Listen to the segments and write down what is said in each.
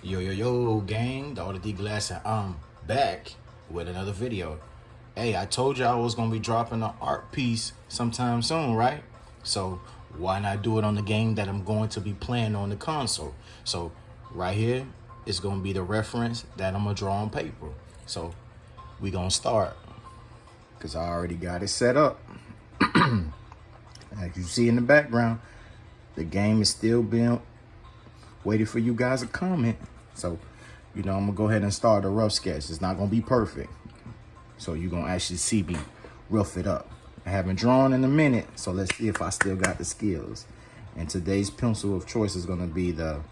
Yo, gang, the Auto D Glass, and I'm back with another video. Hey, I told you I was gonna be dropping an art piece sometime soon, right? So why not do it on the game that I'm going to be playing on the console? So right here is gonna be the reference that I'm gonna draw on paper. So we gonna start, cause I already got it set up. As you see in the background, the game is still being waiting for you guys to comment. So, I'm gonna go ahead and start a rough sketch. It's not gonna be perfect. So you're gonna actually see me rough it up. I haven't drawn in a minute, so let's see if I still got the skills. And today's pencil of choice is gonna be the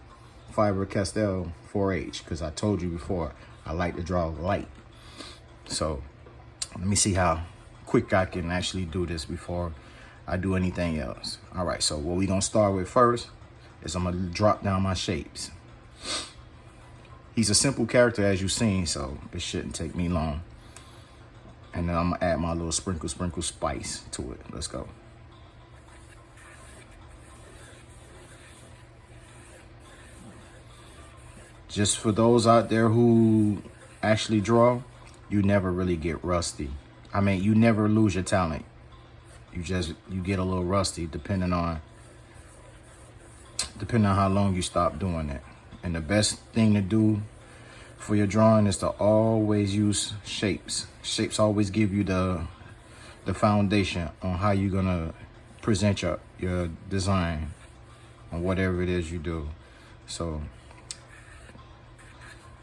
Faber-Castell 4H, because I told you before, I like to draw light. So let me see how quick I can actually do this before I do anything else. All right, so what we gonna start with first is I'm gonna drop down my shapes. He's a simple character, as you've seen, so it shouldn't take me long. And then I'm gonna add my little sprinkle spice to it. Let's go. Just for those out there who actually draw, you never really get rusty. I mean, you never lose your talent. You get a little rusty depending on how long you stop doing it. And the best thing to do for your drawing is to always use shapes. Shapes always give you the foundation on how you're gonna present your design on whatever it is you do. So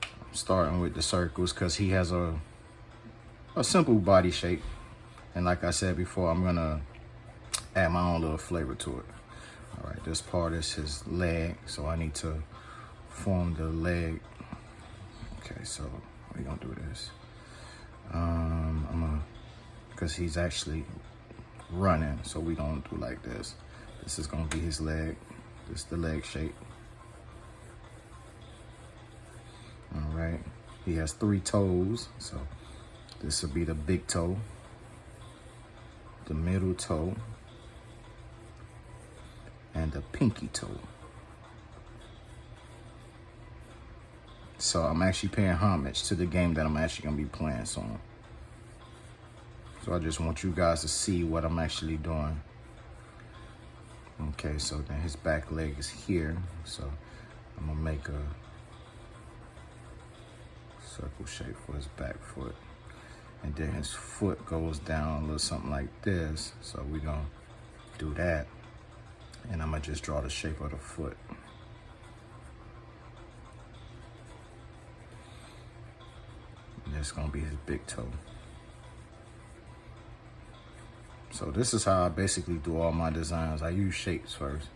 I'm starting with the circles because he has a simple body shape. And like I said before, I'm gonna add my own little flavor to it. All right, this part is his leg, so I need to form the leg. Okay, so we're gonna do this. Because he's actually running, so we gonna do like this. This is gonna be his leg. This is the leg shape. All right, he has 3 toes, so this will be the big toe, the middle toe, and the pinky toe. So I'm actually paying homage to the game that I'm actually gonna be playing soon. So I just want you guys to see what I'm actually doing. Okay, so then his back leg is here. So I'm gonna make a circle shape for his back foot. And then his foot goes down a little something like this. So we're gonna do that. And I'm gonna just draw the shape of the foot. And it's gonna be his big toe. So this is how I basically do all my designs. I use shapes first,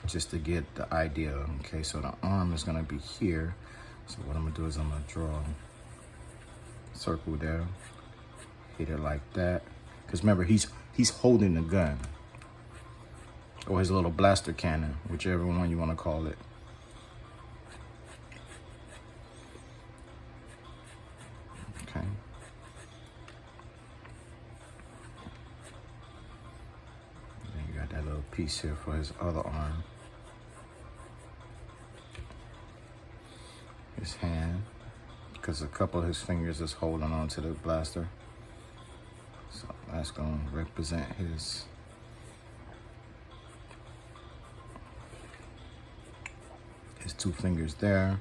just to get the idea. Okay, so the arm is gonna be here. So what I'm gonna do is I'm gonna draw a circle there, hit it like that. Because remember, he's holding the gun, or his little blaster cannon, whichever one you want to call it. Okay. Then you got that little piece here for his other arm. His hand, because a couple of his fingers is holding on to the blaster. So that's going to represent his two fingers there.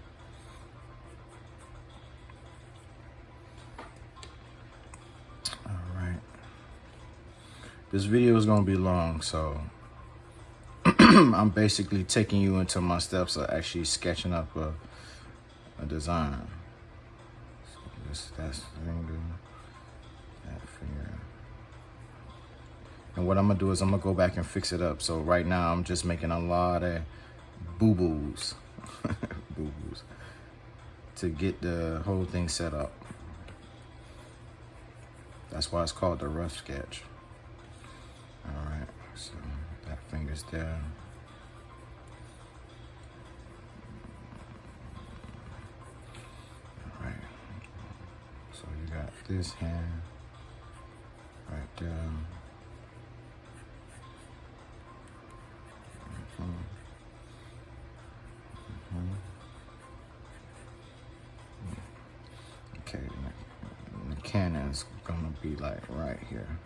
All right. This video is going to be long, so I'm basically taking you into my steps of actually sketching up a design. So that's finger, that finger. And what I'm gonna do is I'm gonna go back and fix it up. So right now I'm just making a lot of boo-boos. Boo-boos. To get the whole thing set up. That's why it's called the rough sketch. All right, so that finger's there. All right, so you got this hand right there. cannon's gonna be like right here.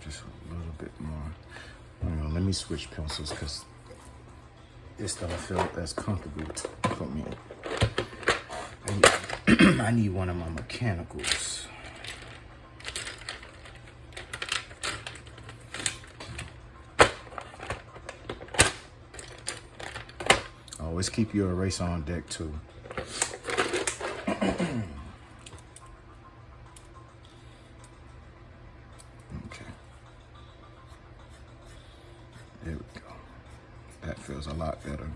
Just a little bit more. Let me switch pencils because this doesn't feel as comfortable for me. I need one of my mechanicals. Always keep your eraser on deck too. There we go. That feels a lot better.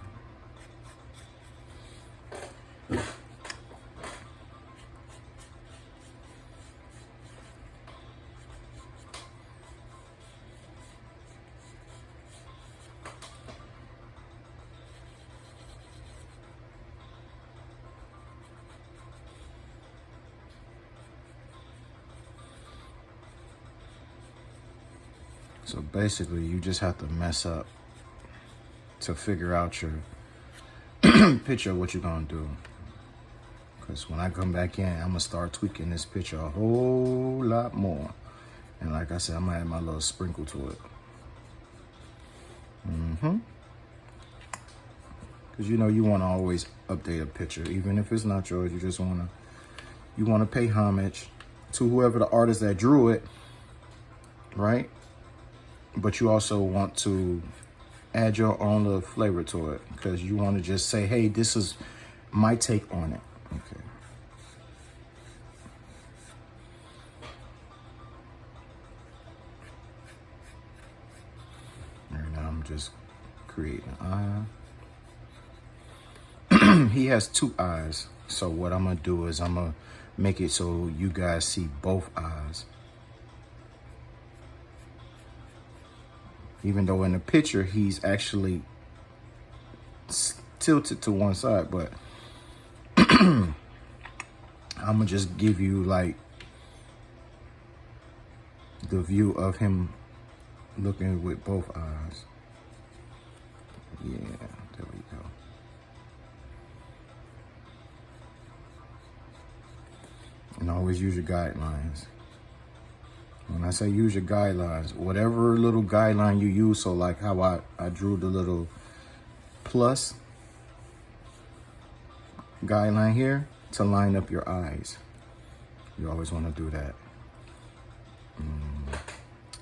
So basically, you just have to mess up to figure out your picture of what you're gonna do. Because when I come back in, I'm gonna start tweaking this picture a whole lot more. And like I said, I'm gonna add my little sprinkle to it. Because you wanna always update a picture, even if it's not yours. You just wanna pay homage to whoever the artist that drew it, right? But you also want to add your own little flavor to it because you want to just say, hey, this is my take on it. Okay. And now I'm just creating an eye. He has two eyes. So what I'm going to do is I'm going to make it so you guys see both eyes. Even though in the picture, he's actually tilted to one side, but I'm gonna just give you like the view of him looking with both eyes. Yeah, there we go. And always use your guidelines. When I say use your guidelines, whatever little guideline you use, so like how I drew the little plus guideline here to line up your eyes. You always want to do that.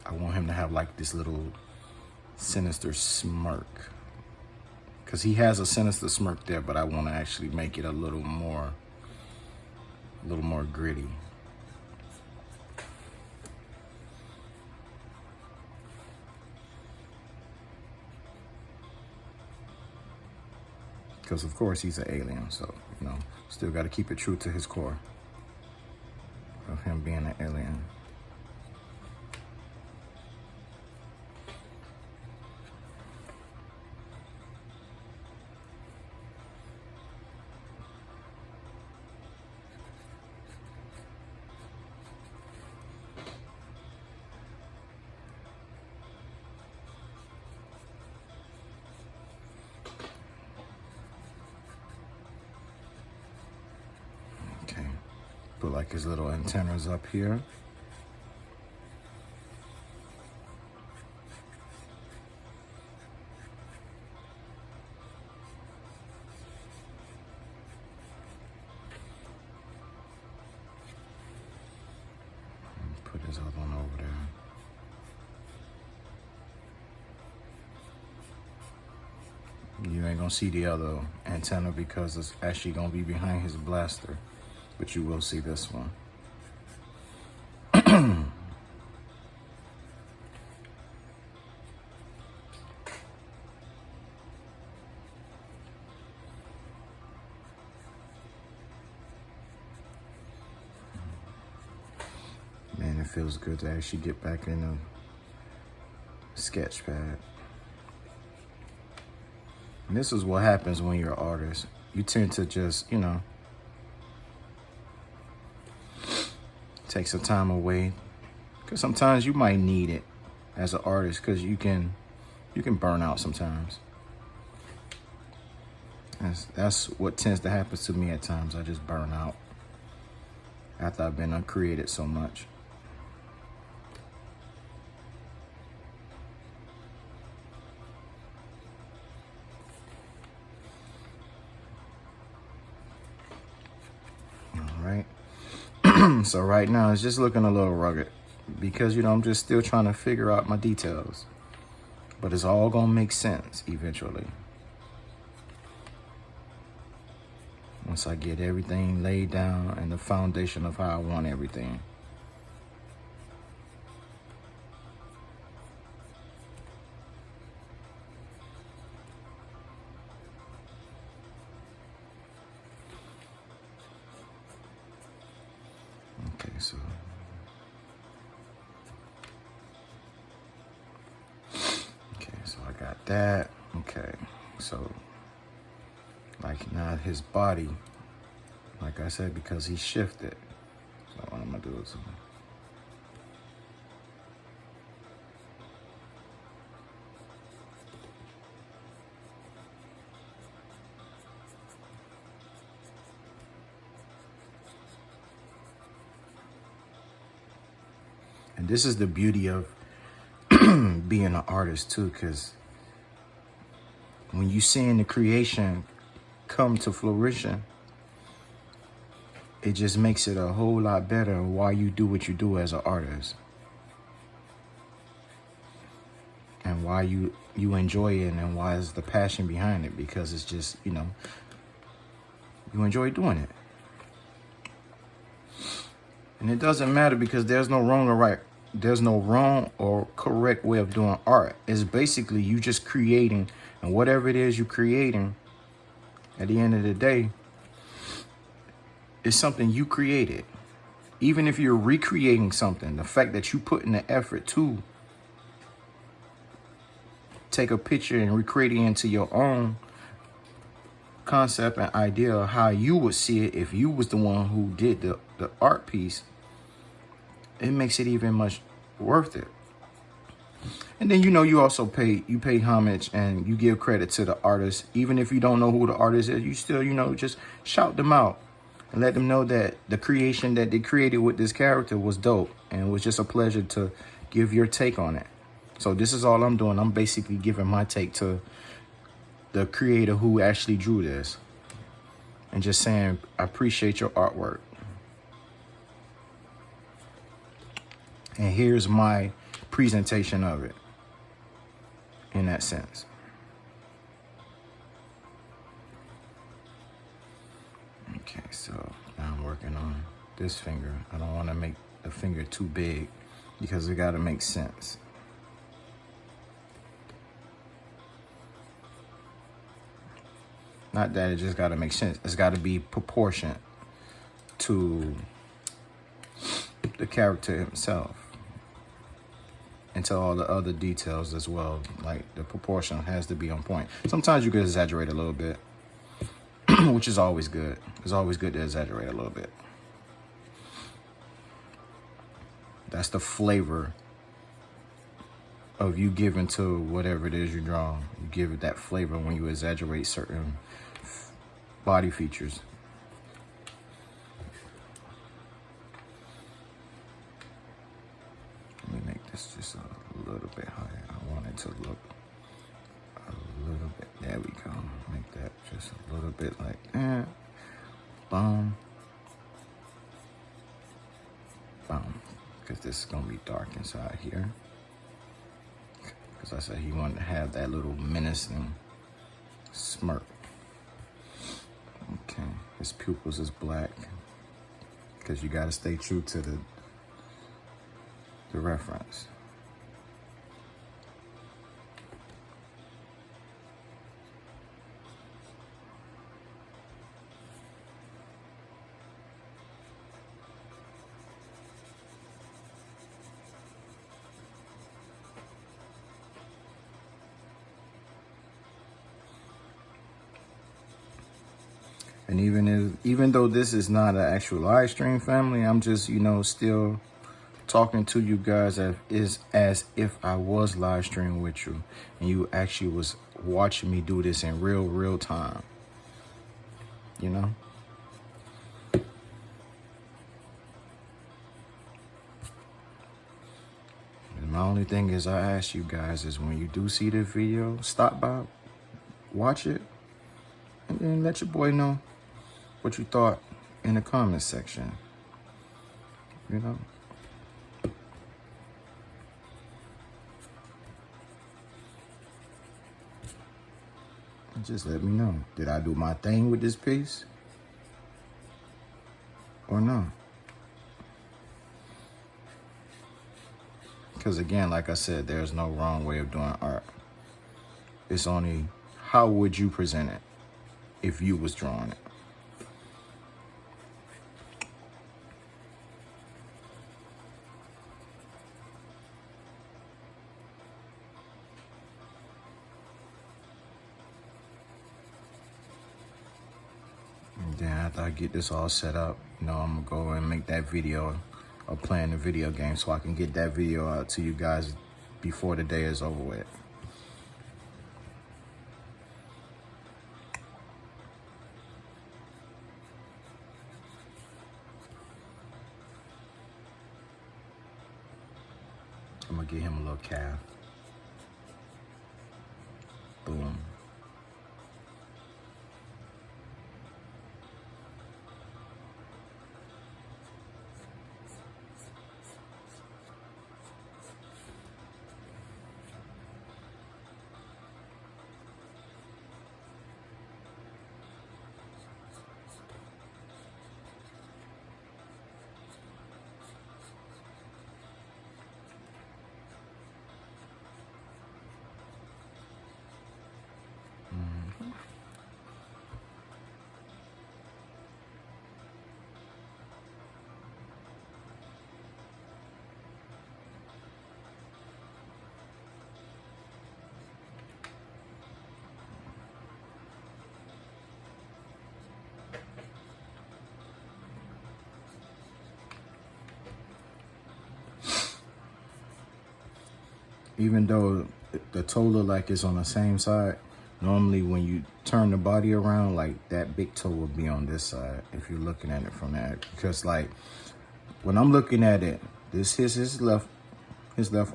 I want him to have like this little sinister smirk. Because he has a sinister smirk there, but I want to actually make it a little more gritty. Because, of course, he's an alien, so, still got to keep it true to his core of him being an alien. Put like his little antennas up here. And put his other one over there. You ain't gonna see the other antenna because it's actually gonna be behind his blaster. But you will see this one. Man, it feels good to actually get back in the sketch pad. And this is what happens when you're an artist. You tend to just, take some time away, because sometimes you might need it as an artist, because you can burn out sometimes. That's what tends to happen to me at times. I just burn out after I've been uncreated so much. All right. So right now it's just looking a little rugged because, I'm just still trying to figure out my details, but it's all gonna make sense eventually. Once I get everything laid down and the foundation of how I want everything. Okay, so I got that. Okay, so like now his body, like I said, because he shifted. So what I'm gonna do is and this is the beauty of being an artist too, because when you seeing the creation come to fruition, it just makes it a whole lot better why you do what you do as an artist, and why you enjoy it, and why is the passion behind it, because it's just, you enjoy doing it. And it doesn't matter, because there's no wrong or right. There's no wrong or correct way of doing art. It's basically you just creating, and whatever it is you're creating, at the end of the day, it's something you created. Even if you're recreating something, the fact that you put in the effort to take a picture and recreate it into your own concept and idea of how you would see it if you was the one who did the art piece, it makes it even much worth it. And then, you also pay homage and you give credit to the artist. Even if you don't know who the artist is, you still, just shout them out and let them know that the creation that they created with this character was dope. And it was just a pleasure to give your take on it. So this is all I'm doing. I'm basically giving my take to the creator who actually drew this, and just saying, I appreciate your artwork. And here's my presentation of it in that sense. Okay, so now I'm working on this finger. I don't want to make the finger too big because it got to make sense. Not that it just got to make sense. It's got to be proportionate to the character himself, and to all the other details as well. Like the proportion has to be on point. Sometimes you can exaggerate a little bit, which is always good. It's always good to exaggerate a little bit. That's the flavor of you giving to whatever it is you're drawing. You give it that flavor when you exaggerate certain body features. Let me make this just a little bit higher. I want it to look a little bit. There we go. Make that just a little bit like that. Boom. Boom. Because this is going to be dark inside here. Because I said he wanted to have that little menacing smirk. Okay. His pupils is black. Because you got to stay true to the reference. And even though this is not an actual live stream, family, I'm just, you know, still talking to you guys as if I was live streaming with you and you actually was watching me do this in real time, you know. And my only thing is I ask you guys is when you do see this video, stop by, watch it, and then let your boy know what you thought in the comment section, you know. And just let me know, did I do my thing with this piece or no? Because again, like I said, there's no wrong way of doing art. It's only how would you present it if you was drawing it. And then after I get this all set up, you know, I'm gonna go and make that video of playing the video game so I can get that video out to you guys before the day is over with. I'm gonna give him a little calf. Boom. Even though the toe look like it's on the same side, normally when you turn the body around, like that big toe will be on this side if you're looking at it from that. Because like when I'm looking at it, this is his left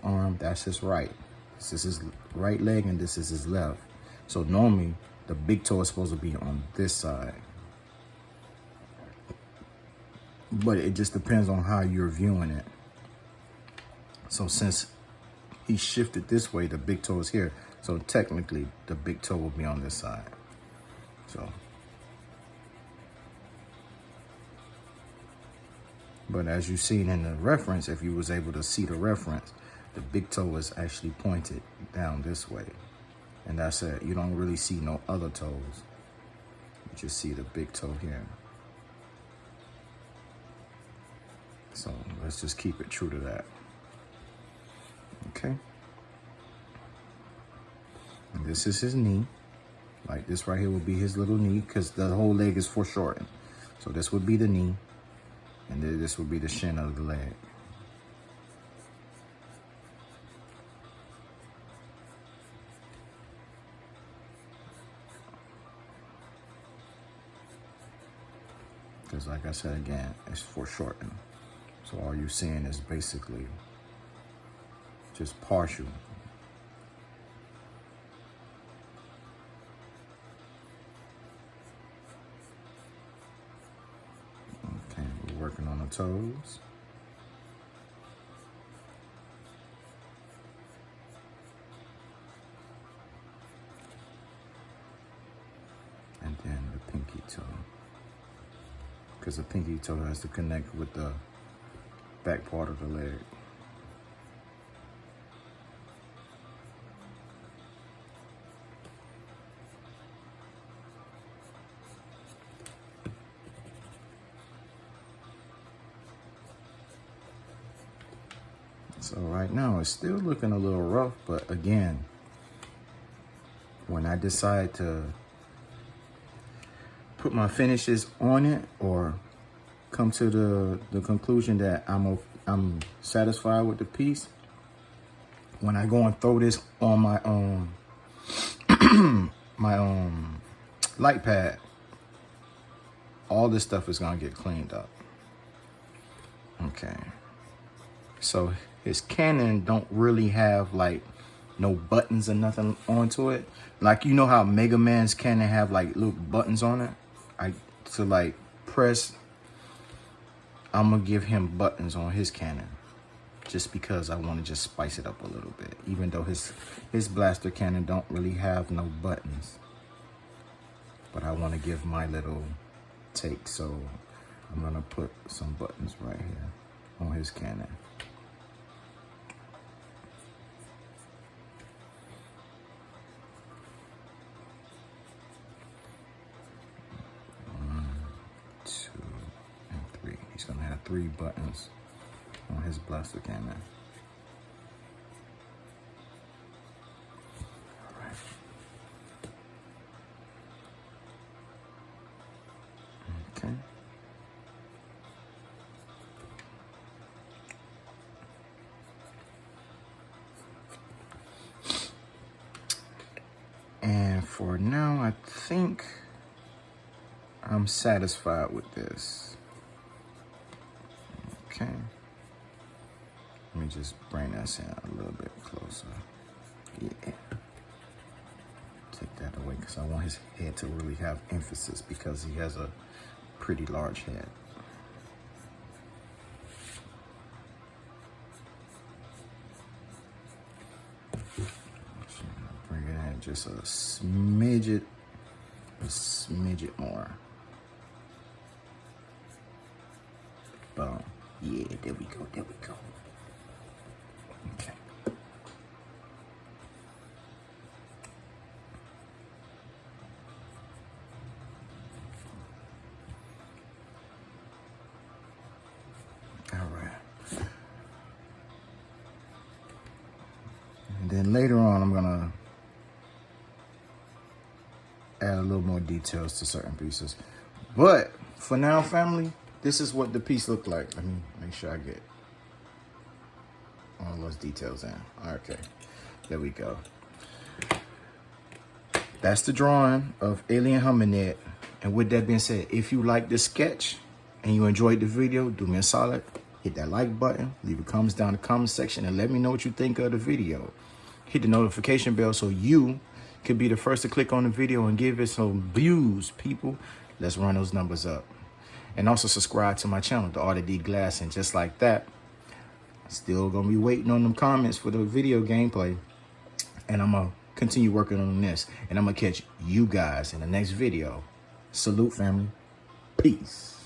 arm, that's his right. This is his right leg and this is his left. So normally the big toe is supposed to be on this side. But it just depends on how you're viewing it. So since he shifted this way, the big toe is here. So technically the big toe will be on this side. So, but as you seen in the reference, if you was able to see the reference, the big toe is actually pointed down this way. And that's it. You don't really see no other toes. You just see the big toe here. So let's just keep it true to that. Okay. And this is his knee. Like this right here would be his little knee because the whole leg is foreshortened. So this would be the knee. And then this would be the shin of the leg. Because like I said again, it's foreshortened. So all you're seeing is basically just partial. Okay, we're working on the toes. And then the pinky toe. Because the pinky toe has to connect with the back part of the leg. So right now it's still looking a little rough, but again, when I decide to put my finishes on it or come to the conclusion that I'm satisfied with the piece, when I go and throw this on my my light pad, all this stuff is gonna get cleaned up. Okay. So his cannon don't really have like no buttons or nothing onto it. Like, you know how Mega Man's cannon have like little buttons on it? To like press, I'm gonna give him buttons on his cannon. Just because I want to just spice it up a little bit. Even though his blaster cannon don't really have no buttons. But I want to give my little take. So I'm gonna put some buttons right here on his cannon. He's gonna have 3 buttons on his blaster cannon. All right. Okay. And for now, I think I'm satisfied with this. Okay. Let me just bring that in a little bit closer. Yeah. Take that away because I want his head to really have emphasis because he has a pretty large head. Bring it in just a smidget more. Boom. Yeah, there we go, there we go. Okay. All right. And then later on, I'm gonna add a little more details to certain pieces. But for now, family, this is what the piece looked like. Let me make sure I get all those details in. Okay, there we go. That's the drawing of Alien Hominid. And with that being said, if you like this sketch and you enjoyed the video, do me a solid. Hit that like button, leave your comments down in the comment section, and let me know what you think of the video. Hit the notification bell so you can be the first to click on the video and give it some views, people. Let's run those numbers up. And also subscribe to my channel, The Art of D-Glass. And just like that, still gonna be waiting on them comments for the video gameplay. And I'm gonna continue working on this. And I'm gonna catch you guys in the next video. Salute, family. Peace.